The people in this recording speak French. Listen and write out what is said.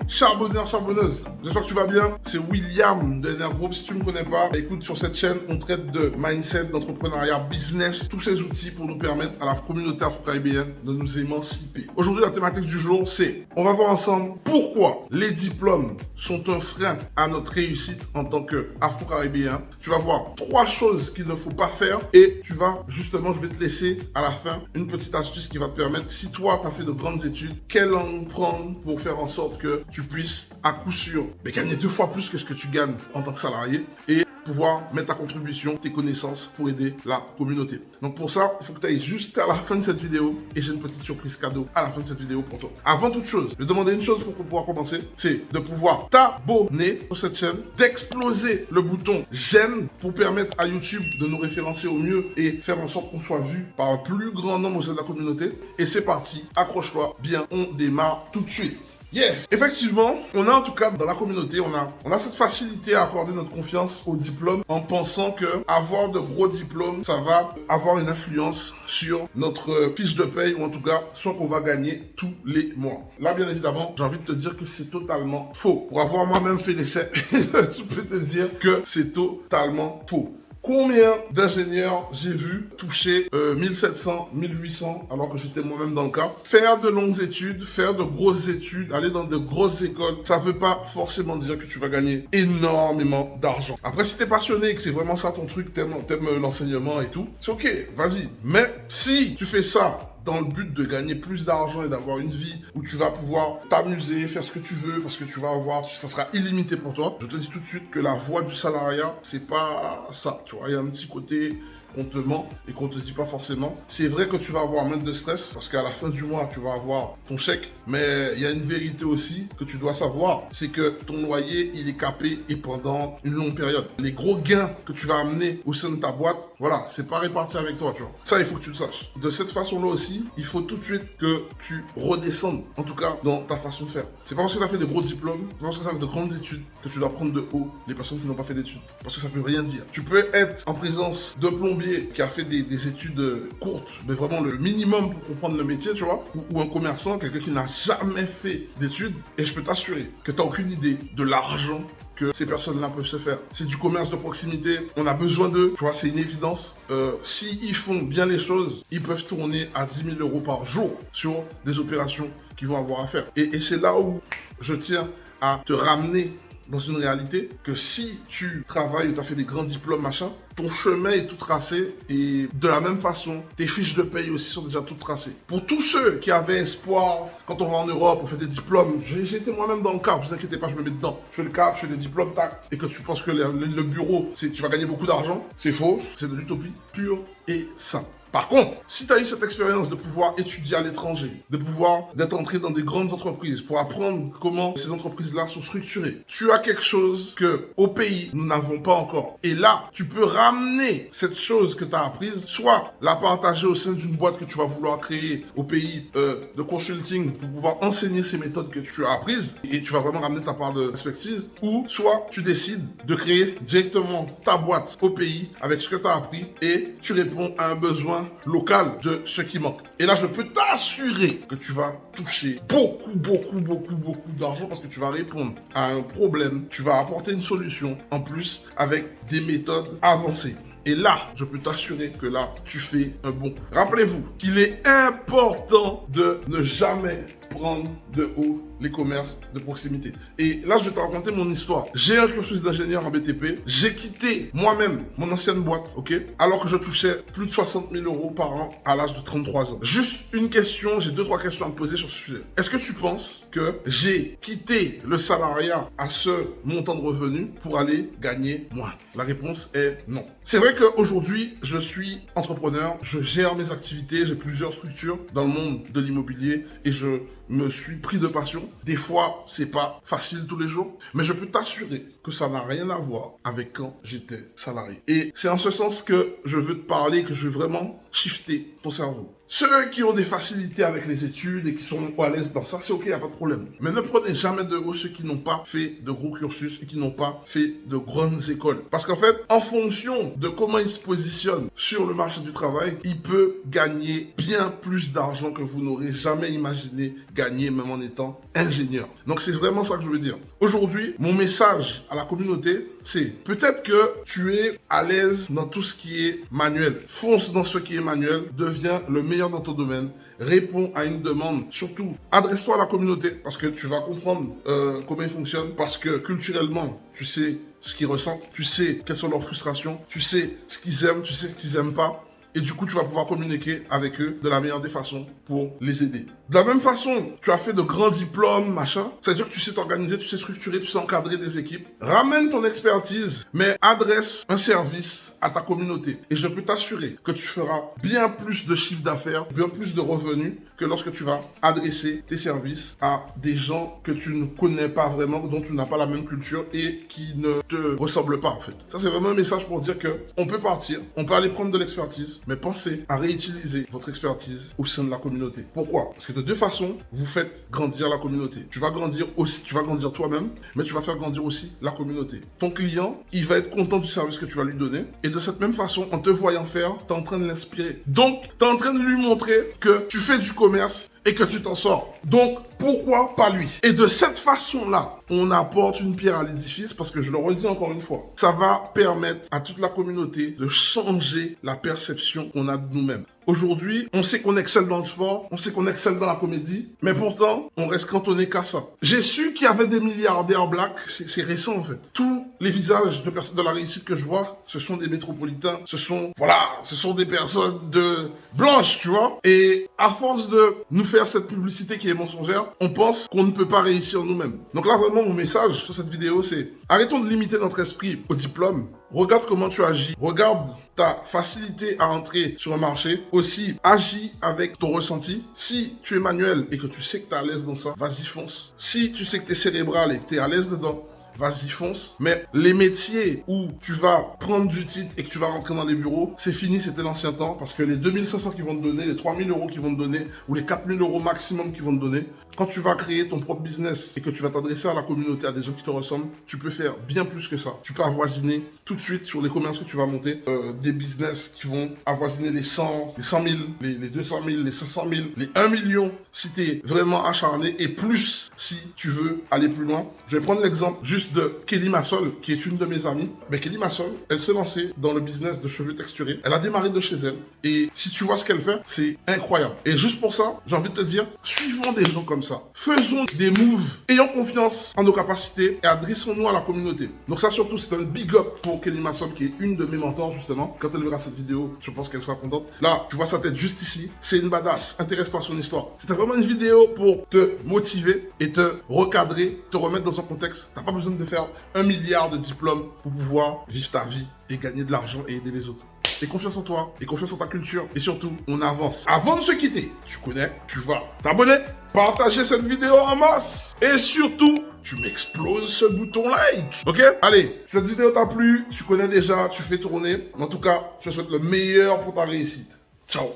Charbonneur, charbonneuse, j'espère que tu vas bien. C'est William de NR Group. Si tu ne me connais pas, écoute, sur cette chaîne, on traite de mindset, d'entrepreneuriat, business, tous ces outils pour nous permettre à la communauté afro-caribéenne de nous émanciper. Aujourd'hui, la thématique du jour, c'est, on va voir ensemble pourquoi les diplômes sont un frein à notre réussite en tant qu'afro-caribéen. Tu vas voir 3 choses qu'il ne faut pas faire et tu vas, justement, je vais te laisser à la fin une petite astuce qui va te permettre, si toi, tu as fait de grandes études, quelle langue prendre pour faire en sorte que tu puisses à coup sûr gagner 2 fois plus que ce que tu gagnes en tant que salarié et pouvoir mettre ta contribution, tes connaissances pour aider la communauté. Donc pour ça, il faut que tu ailles juste à la fin de cette vidéo et j'ai une petite surprise cadeau à la fin de cette vidéo pour toi. Avant toute chose, je vais te demander une chose pour pouvoir commencer, c'est de pouvoir t'abonner sur cette chaîne, d'exploser le bouton j'aime pour permettre à YouTube de nous référencer au mieux et faire en sorte qu'on soit vu par un plus grand nombre au sein de la communauté. Et c'est parti, accroche-toi bien, on démarre tout de suite. Yes, effectivement, on a en tout cas dans la communauté, on a cette facilité à accorder notre confiance aux diplômes en pensant que avoir de gros diplômes, ça va avoir une influence sur notre fiche de paye ou en tout cas, soit qu'on va gagner tous les mois. Là, bien évidemment, j'ai envie de te dire que c'est totalement faux. Pour avoir moi-même fait l'essai, je peux te dire que c'est totalement faux. Combien d'ingénieurs j'ai vu toucher 1700, 1800 alors que j'étais moi-même dans le cas. Faire de longues études, faire de grosses études, aller dans de grosses écoles, ça ne veut pas forcément dire que tu vas gagner énormément d'argent. Après, si tu es passionné et que c'est vraiment ça ton truc, t'aimes l'enseignement et tout, c'est ok, vas-y. Mais si tu fais ça dans le but de gagner plus d'argent et d'avoir une vie où tu vas pouvoir t'amuser, faire ce que tu veux, parce que tu vas avoir, ça sera illimité pour toi. Je te dis tout de suite que la voie du salariat, c'est pas ça, tu vois, il y a un petit côté qu'on te ment et qu'on te dit pas forcément. C'est vrai que tu vas avoir moins de stress parce qu'à la fin du mois, tu vas avoir ton chèque, mais il y a une vérité aussi que tu dois savoir, c'est que ton loyer, il est capé et pendant une longue période. Les gros gains que tu vas amener au sein de ta boîte, voilà, c'est pas réparti avec toi, tu vois. Ça, il faut que tu le saches. De cette façon-là aussi, il faut tout de suite que tu redescendes, en tout cas, dans ta façon de faire. C'est pas parce que tu as fait des gros diplômes, c'est pas parce que tu as fait de grandes études que tu dois prendre de haut les personnes qui n'ont pas fait d'études. Parce que ça veut rien dire. Tu peux être en présence d'un plombier qui a fait des études courtes, mais vraiment le minimum pour comprendre le métier, tu vois, ou un commerçant, quelqu'un qui n'a jamais fait d'études, et je peux t'assurer que tu n'as aucune idée de l'argent que ces personnes-là peuvent se faire. C'est du commerce de proximité, on a besoin d'eux, tu vois, c'est une évidence. S'ils font bien les choses, ils peuvent tourner à 10 000 euros par jour sur des opérations qu'ils vont avoir à faire. Et c'est là où je tiens à te ramener dans une réalité que si tu travailles ou tu as fait des grands diplômes, machin, ton chemin est tout tracé et de la même façon, tes fiches de paye aussi sont déjà toutes tracées. Pour tous ceux qui avaient espoir, quand on va en Europe, on fait des diplômes, j'ai été moi-même dans le cas, vous inquiétez pas, je me mets dedans. Je fais le cas, je fais des diplômes, tac, et que tu penses que le bureau, tu vas gagner beaucoup d'argent, c'est faux, c'est de l'utopie pure et simple. Par contre, si tu as eu cette expérience de pouvoir étudier à l'étranger, d'être entré dans des grandes entreprises pour apprendre comment ces entreprises-là sont structurées, tu as quelque chose que au pays, nous n'avons pas encore. Et là, tu peux ramener cette chose que tu as apprise, soit la partager au sein d'une boîte que tu vas vouloir créer au pays de consulting pour pouvoir enseigner ces méthodes que tu as apprises et tu vas vraiment ramener ta part de expertise, ou soit tu décides de créer directement ta boîte au pays avec ce que tu as appris et tu réponds à un besoin local de ce qui manque. Et là, je peux t'assurer que tu vas toucher beaucoup d'argent parce que tu vas répondre à un problème, tu vas apporter une solution en plus avec des méthodes avancées. Et là, je peux t'assurer que là, tu fais un bon coup. Rappelez-vous qu'il est important de ne jamais prendre de haut les commerces de proximité. Et là, je vais te raconter mon histoire. J'ai un cursus d'ingénieur en BTP. J'ai quitté moi-même mon ancienne boîte, ok, alors que je touchais plus de 60 000 euros par an à l'âge de 33 ans. Juste une question, j'ai 2-3 questions à me poser sur ce sujet. Est-ce que tu penses que j'ai quitté le salariat à ce montant de revenus pour aller gagner moins? La réponse est non. C'est vrai qu'aujourd'hui, je suis entrepreneur, je gère mes activités, j'ai plusieurs structures dans le monde de l'immobilier et je me suis pris de passion. Des fois, c'est pas facile tous les jours, mais je peux t'assurer que ça n'a rien à voir avec quand j'étais salarié. Et c'est en ce sens que je veux te parler, que je veux vraiment shifter ton cerveau. Ceux qui ont des facilités avec les études et qui sont à l'aise dans ça, c'est ok, il n'y a pas de problème. Mais ne prenez jamais de haut ceux qui n'ont pas fait de gros cursus et qui n'ont pas fait de grandes écoles. Parce qu'en fait, en fonction de comment il se positionne sur le marché du travail, il peut gagner bien plus d'argent que vous n'aurez jamais imaginé gagner, même en étant ingénieur. Donc c'est vraiment ça que je veux dire. Aujourd'hui, mon message à la communauté, c'est peut-être que tu es à l'aise dans tout ce qui est manuel. Fonce dans ce qui est manuel, deviens le meilleur dans ton domaine, réponds à une demande. Surtout, adresse-toi à la communauté parce que tu vas comprendre comment ils fonctionnent, parce que culturellement, tu sais ce qu'ils ressentent, tu sais quelles sont leurs frustrations, tu sais ce qu'ils aiment, tu sais ce qu'ils n'aiment pas. Et du coup, tu vas pouvoir communiquer avec eux de la meilleure des façons pour les aider. De la même façon, tu as fait de grands diplômes, machin. C'est-à-dire que tu sais t'organiser, tu sais structurer, tu sais encadrer des équipes. Ramène ton expertise, mais adresse un service à ta communauté. Et je peux t'assurer que tu feras bien plus de chiffre d'affaires, bien plus de revenus que lorsque tu vas adresser tes services à des gens que tu ne connais pas vraiment, dont tu n'as pas la même culture et qui ne te ressemblent pas en fait. Ça, c'est vraiment un message pour dire que on peut partir, on peut aller prendre de l'expertise, mais pensez à réutiliser votre expertise au sein de la communauté. Pourquoi? Parce que de deux façons, vous faites grandir la communauté. Tu vas grandir aussi, tu vas grandir toi-même, mais tu vas faire grandir aussi la communauté. Ton client, il va être content du service que tu vas lui donner. Et de cette même façon, en te voyant faire, tu es en train de l'inspirer. Donc, tu es en train de lui montrer que tu fais du commerce et que tu t'en sors. Donc, pourquoi pas lui? Et de cette façon-là, on apporte une pierre à l'édifice parce que je le redis encore une fois, ça va permettre à toute la communauté de changer la perception qu'on a de nous-mêmes. Aujourd'hui, on sait qu'on excelle dans le sport, on sait qu'on excelle dans la comédie, mais pourtant, on reste cantonné qu'à ça. J'ai su qu'il y avait des milliardaires blacks, c'est récent en fait. Tous les visages de personnes de la réussite que je vois, ce sont des métropolitains, ce sont des personnes blanches, tu vois. Et à force de nous faire cette publicité qui est mensongère, on pense qu'on ne peut pas réussir nous-mêmes. Donc là, vraiment, mon message sur cette vidéo, c'est arrêtons de limiter notre esprit au diplôme. Regarde comment tu agis. Regarde ta facilité à entrer sur un marché. Aussi, agis avec ton ressenti. Si tu es manuel et que tu sais que tu es à l'aise dans ça, vas-y, fonce. Si tu sais que tu es cérébral et que tu es à l'aise dedans, vas-y, fonce. Mais les métiers où tu vas prendre du titre et que tu vas rentrer dans les bureaux, c'est fini, c'était l'ancien temps. Parce que les 2500 qu'ils vont te donner, les 3000 euros qu'ils vont te donner, ou les 4000 euros maximum qu'ils vont te donner, quand tu vas créer ton propre business et que tu vas t'adresser à la communauté, à des gens qui te ressemblent, tu peux faire bien plus que ça. Tu peux avoisiner tout de suite sur les commerces que tu vas monter, des business qui vont avoisiner les 100 000, les 200 000, les 500 000, les 1 million si tu es vraiment acharné et plus si tu veux aller plus loin. Je vais prendre l'exemple juste de Kelly Massol, qui est une de mes amies. Mais Kelly Massol, elle s'est lancée dans le business de cheveux texturés. Elle a démarré de chez elle. Et si tu vois ce qu'elle fait, c'est incroyable. Et juste pour ça, j'ai envie de te dire, suivons des gens comme ça. Faisons des moves. Ayons confiance en nos capacités et adressons-nous à la communauté. Donc ça, surtout, c'est un big up pour Kelly Massol, qui est une de mes mentors, justement. Quand elle verra cette vidéo, je pense qu'elle sera contente. Là, tu vois sa tête juste ici. C'est une badass. Intéresse-toi à son histoire. C'était vraiment une vidéo pour te motiver et te recadrer, te remettre dans un contexte. T'as pas besoin de faire 1 milliard de diplômes pour pouvoir vivre ta vie et gagner de l'argent et aider les autres. Et confiance en toi, et confiance en ta culture, et surtout, on avance. Avant de se quitter, tu connais, tu vas t'abonner, partager cette vidéo en masse, et surtout, tu m'exploses ce bouton like, ok? Allez, cette vidéo t'a plu, tu connais déjà, tu fais tourner. En tout cas, je te souhaite le meilleur pour ta réussite. Ciao!